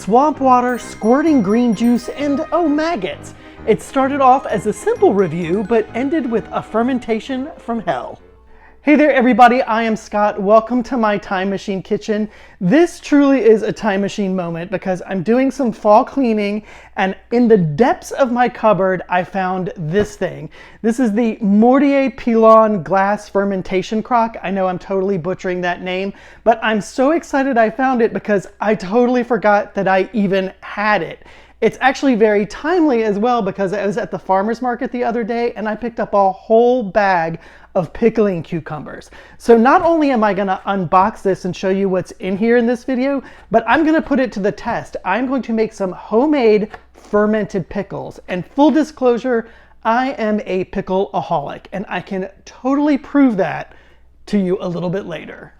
swamp water, squirting green juice, and oh, maggots. It started off as a simple review, but ended with a fermentation from hell. Hey there everybody, I am Scott. Welcome to my time machine kitchen. This truly is a time machine moment because I'm doing some fall cleaning, and in the depths of my cupboard I found this thing. This is the Mortier Pilon Glass Fermentation Crock. I know I'm totally butchering that name, but I'm so excited I found it because I totally forgot that I even had it. It's actually very timely as well because I was at the farmer's market the other day and I picked up a whole bag of pickling cucumbers. So not only am I gonna unbox this and show you what's in here in this video, but I'm gonna put it to the test. I'm going to make some homemade fermented pickles. And full disclosure, I am a pickleaholic and I can totally prove that to you a little bit later.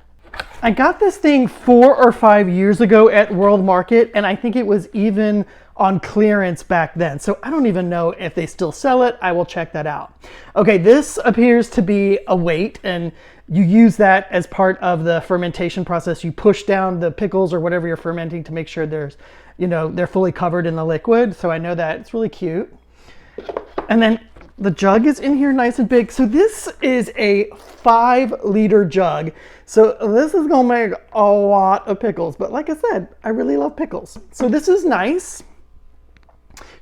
I got this thing 4 or 5 years ago at World Market, and I think it was even on clearance back then. So I don't even know if they still sell it. I will check that out. Okay, this appears to be a weight, and you use that as part of the fermentation process. You push down the pickles or whatever you're fermenting to make sure there's, they're fully covered in the liquid. So I know that it's really cute. And then the jug is in here nice and big. So this is a 5-liter jug. So this is gonna make a lot of pickles, but like I said, I really love pickles. So this is nice.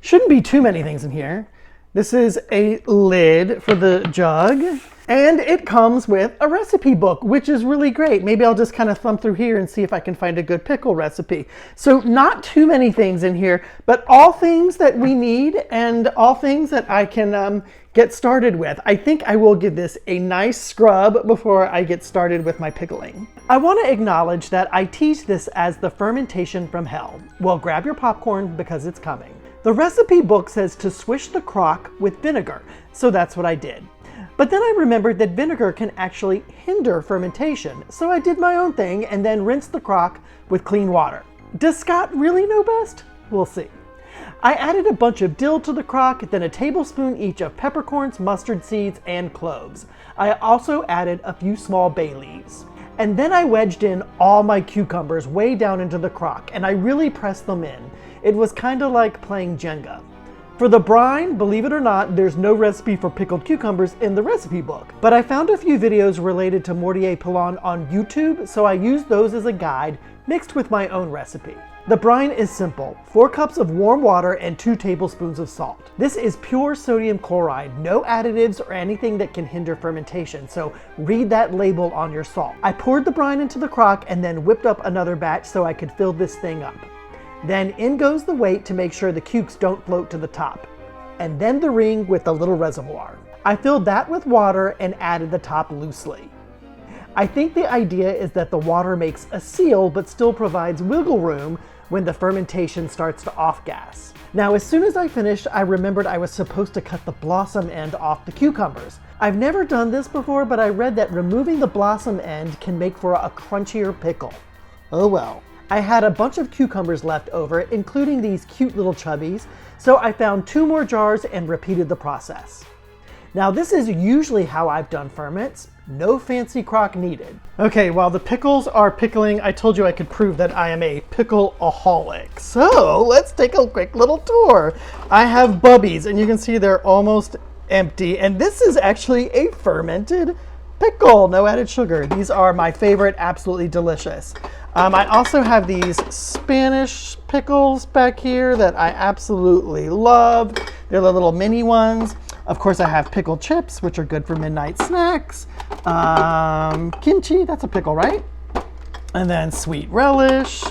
Shouldn't be too many things in here. This is a lid for the jug, and it comes with a recipe book, which is really great. Maybe I'll just kind of thumb through here and see if I can find a good pickle recipe. So not too many things in here, but all things that we need and all things that I can get started with. I think I will give this a nice scrub before I get started with my pickling. I want to acknowledge that I teach this as the fermentation from hell. Well, grab your popcorn because it's coming. The recipe book says to swish the crock with vinegar, so that's what I did. But then I remembered that vinegar can actually hinder fermentation, so I did my own thing and then rinsed the crock with clean water. Does Scott really know best? We'll see. I added a bunch of dill to the crock, then a tablespoon each of peppercorns, mustard seeds, and cloves. I also added a few small bay leaves. And then I wedged in all my cucumbers way down into the crock, and I really pressed them in. It was kind of like playing Jenga. For the brine, believe it or not, there's no recipe for pickled cucumbers in the recipe book. But I found a few videos related to Mortier Pilon on YouTube, so I used those as a guide, mixed with my own recipe. The brine is simple: 4 cups of warm water and 2 tablespoons of salt. This is pure sodium chloride, no additives or anything that can hinder fermentation, so read that label on your salt. I poured the brine into the crock and then whipped up another batch so I could fill this thing up. Then in goes the weight to make sure the cukes don't float to the top. And then the ring with the little reservoir. I filled that with water and added the top loosely. I think the idea is that the water makes a seal but still provides wiggle room when the fermentation starts to off-gas. Now, as soon as I finished, I remembered I was supposed to cut the blossom end off the cucumbers. I've never done this before, but I read that removing the blossom end can make for a crunchier pickle. Oh well. I had a bunch of cucumbers left over, including these cute little chubbies, so I found 2 more jars and repeated the process. Now this is usually how I've done ferments. No fancy crock needed. Okay, while the pickles are pickling, I told you I could prove that I am a pickleaholic. So let's take a quick little tour. I have bubbies, and you can see they're almost empty, and this is actually a fermented pickle, no added sugar. These are my favorite, absolutely delicious. I also have these Spanish pickles back here that I absolutely love. They're the little mini ones. Of course, I have pickled chips, which are good for midnight snacks. Kimchi, that's a pickle, right? And then sweet relish,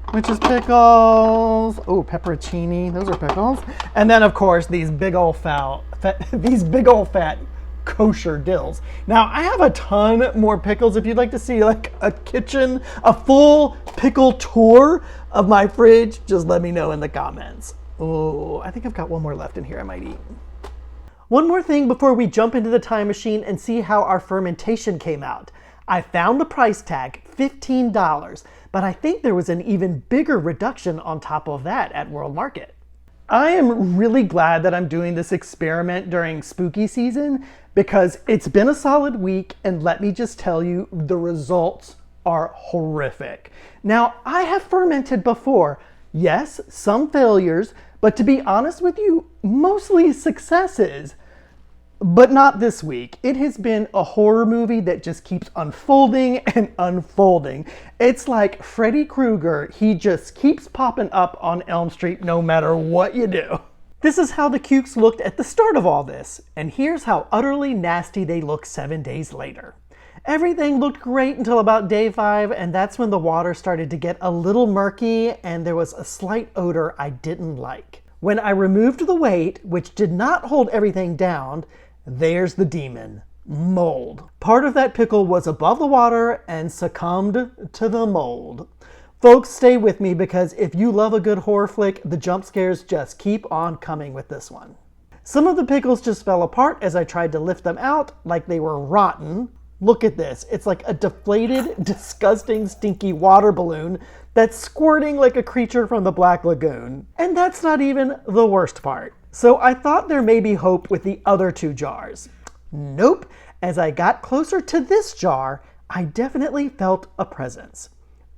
which is pickles. Oh, pepperoncini, those are pickles. And then, of course, these big old fat kosher dills. Now I have a ton more pickles. If you'd like to see like a full pickle tour of my fridge, just let me know in the comments. Oh, I think I've got one more left in here I might eat. One more thing before we jump into the time machine and see how our fermentation came out. I found the price tag, $15, but I think there was an even bigger reduction on top of that at World Market. I am really glad that I'm doing this experiment during spooky season because it's been a solid week, and let me just tell you, the results are horrific. Now, I have fermented before, Yes, some failures, but to be honest with you, mostly successes. But not this week. It has been a horror movie that just keeps unfolding and unfolding. It's like Freddy Krueger. He just keeps popping up on Elm Street no matter what you do. This is how the Cukes looked at the start of all this, and here's how utterly nasty they look 7 days later. Everything looked great until about day 5, and that's when the water started to get a little murky and there was a slight odor I didn't like. When I removed the weight, which did not hold everything down, there's the demon, mold. Part of that pickle was above the water and succumbed to the mold. Folks, stay with me because if you love a good horror flick, the jump scares just keep on coming with this one. Some of the pickles just fell apart as I tried to lift them out like they were rotten. Look at this. It's like a deflated, disgusting, stinky water balloon that's squirting like a creature from the Black Lagoon. And that's not even the worst part. So I thought there may be hope with the other 2 jars. Nope. As I got closer to this jar, I definitely felt a presence.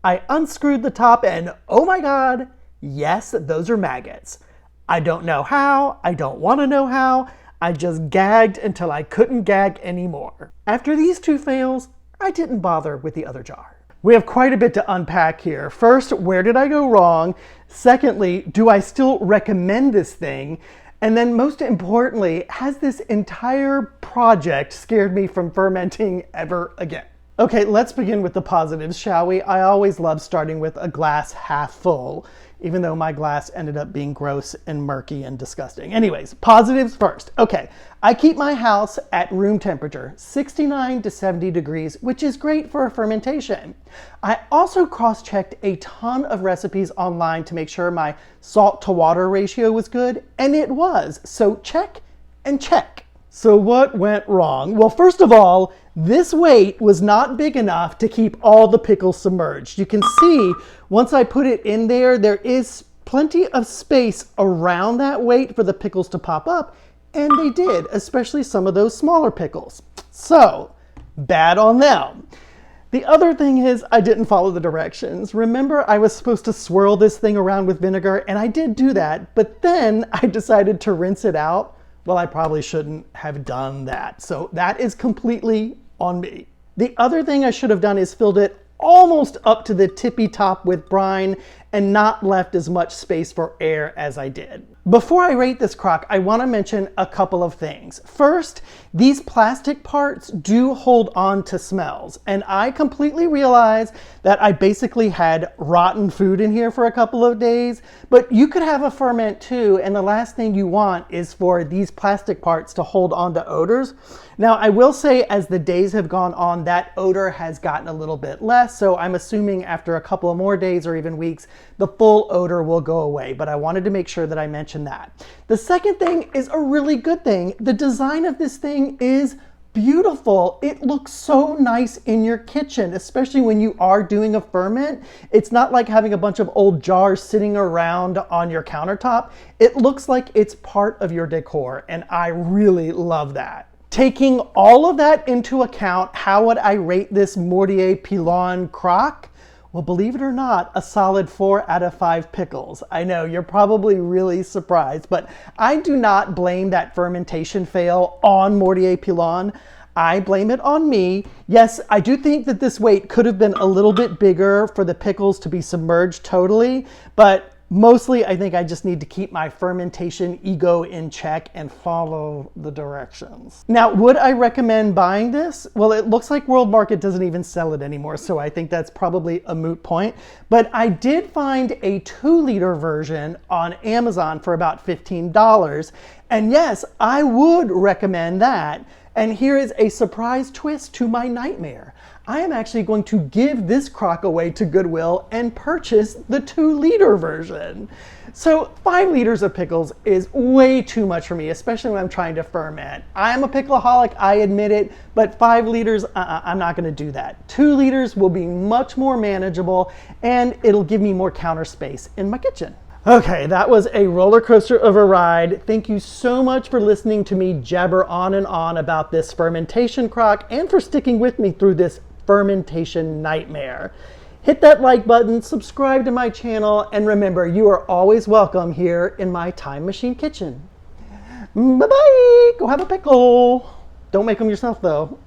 I unscrewed the top and oh my God, yes, those are maggots. I don't know how, I don't want to know how, I just gagged until I couldn't gag anymore. After these 2 fails, I didn't bother with the other jar. We have quite a bit to unpack here. First, where did I go wrong? Secondly, do I still recommend this thing? And then most importantly, has this entire project scared me from fermenting ever again? Okay, let's begin with the positives, shall we? I always love starting with a glass half full, even though my glass ended up being gross and murky and disgusting. Anyways, positives first. Okay, I keep my house at room temperature, 69 to 70 degrees, which is great for a fermentation. I also cross-checked a ton of recipes online to make sure my salt to water ratio was good, and it was. So check and check. So what went wrong? Well, first of all, this weight was not big enough to keep all the pickles submerged. You can see once I put it in there, there is plenty of space around that weight for the pickles to pop up, and they did, especially some of those smaller pickles. So, bad on them. The other thing is I didn't follow the directions. Remember, I was supposed to swirl this thing around with vinegar, and I did do that, but then I decided to rinse it out. Well, I probably shouldn't have done that. So that is completely on me. The other thing I should have done is filled it almost up to the tippy top with brine and not left as much space for air as I did. Before I rate this crock, I want to mention a couple of things. First, these plastic parts do hold on to smells, and I completely realize that I basically had rotten food in here for a couple of days, but you could have a ferment too, and the last thing you want is for these plastic parts to hold on to odors. Now, I will say as the days have gone on, that odor has gotten a little bit less, so I'm assuming after a couple of more days or even weeks, the full odor will go away, but I wanted to make sure that I mentioned that. The second thing is a really good thing. The design of this thing is beautiful. It looks so nice in your kitchen, especially when you are doing a ferment. It's not like having a bunch of old jars sitting around on your countertop. It looks like it's part of your decor, and I really love that. Taking all of that into account, how would I rate this Mortier Pilon crock? Well, believe it or not, a solid 4 out of 5 pickles. I know, you're probably really surprised, but I do not blame that fermentation fail on Mortier Pilon. I blame it on me. Yes, I do think that this weight could have been a little bit bigger for the pickles to be submerged totally, but mostly I think I just need to keep my fermentation ego in check and follow the directions. Now, would I recommend buying this? Well, it looks like World Market doesn't even sell it anymore, so I think that's probably a moot point. But I did find a 2-liter version on Amazon for about $15. And yes, I would recommend that. And here is a surprise twist to my nightmare. I am actually going to give this crock away to Goodwill and purchase the 2-liter version. So 5 liters of pickles is way too much for me, especially when I'm trying to ferment. I'm a pickleaholic, I admit it, but 5 liters, I'm not gonna do that. 2 liters will be much more manageable and it'll give me more counter space in my kitchen. Okay, that was a roller coaster of a ride. Thank you so much for listening to me jabber on and on about this fermentation crock and for sticking with me through this fermentation nightmare. Hit that like button, subscribe to my channel, and remember, you are always welcome here in my Time Machine kitchen. Bye-bye! Go have a pickle! Don't make them yourself, though.